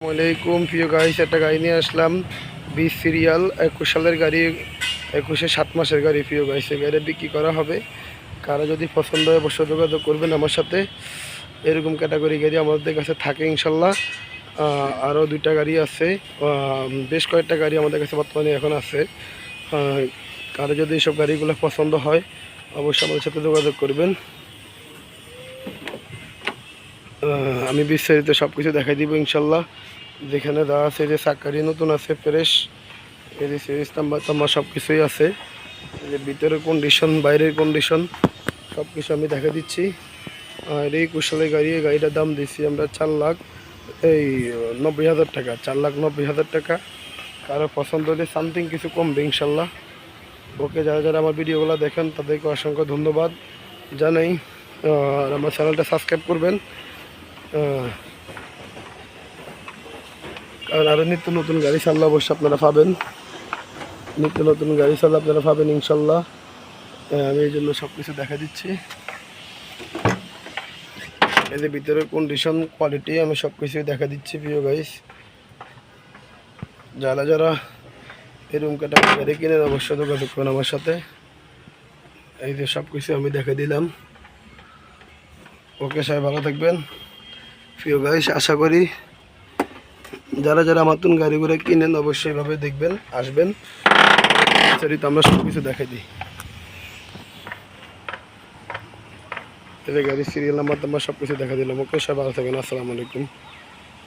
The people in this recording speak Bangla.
আসসালামাইকুম প্রিয় গাইস, একটা গাড়ি নিয়ে আসলাম 20 সিরিয়াল 21 সালের গাড়ি, 21-এর 7 মাসের গাড়ি। প্রিয় গাইস, এই গাড়ি বিক্রি করা হবে। কারো যদি পছন্দ হয় অবশ্যই যোগাযোগ করবেন আমার সাথে। এরকম ক্যাটাগরি গাড়ি আমাদের কাছে থাকে ইনশাল্লাহ। আরও দুইটা গাড়ি আছে, বেশ কয়েকটা গাড়ি আমাদের কাছে বর্তমানে এখন আছে। কারো যদি এইসব গাড়িগুলো পছন্দ হয় অবশ্যই আমাদের সাথে যোগাযোগ করবেন। আমি বিস্তারিত সব কিছু দেখাই দিব ইনশাল্লাহ। যেখানে দেওয়া আছে যে চাকারি নতুন আছে, ফ্রেশ, এই যে সিরিজ নাম্বার টাম্বার সব কিছুই আছে। এই যে ভিতরের কন্ডিশন, বাইরের কন্ডিশন সব কিছু আমি দেখা দিচ্ছি। আর এই কুশলের গাড়ি, এই গাড়িটার দাম দিচ্ছি আমরা 4,90,000 টাকা, 4,90,000 টাকা। কারো পছন্দ হলে সামথিং কিছু কমবে ইনশাল্লাহ। ওকে, যারা যারা আমার ভিডিওগুলো দেখেন তাদেরকে অসংখ্য ধন্যবাদ জানাই। আর আমার চ্যানেলটা সাবস্ক্রাইব করবেন, কারণ আরও নিত্য নতুন গাড়ি চাললে অবশ্যই আপনারা পাবেন। নিত্য নতুন গাড়ি চাললে আপনারা পাবেন ইনশাল্লাহ। আমি এই জন্য সব কিছু দেখা দিচ্ছি। এই যে ভিতরের কন্ডিশন, কোয়ালিটি আমি সব কিছুই দেখা দিচ্ছি প্রিয় গাইস। যারা যারা এরকম ক্যাটাগরি গাড়ি কিনেন অবশ্যই যোগাযোগ করুন আমার সাথে। এই যে সব কিছু আমি দেখা দিলাম। ওকে, সবাই ভালো থাকবেন প্রিয় গাইস। আশা করি যারা যারা নতুন গাড়িগুলো কিনেন অবশ্যই এভাবে দেখবেন, আসবেন। বিস্তারিত আমরা সব কিছু দেখাই দিই। এই গাড়ির সিরিয়াল নাম্বার সব কিছু দেখা দিলাম। ওকে, সবাই ভালো থাকবেন। আসসালামু আলাইকুম।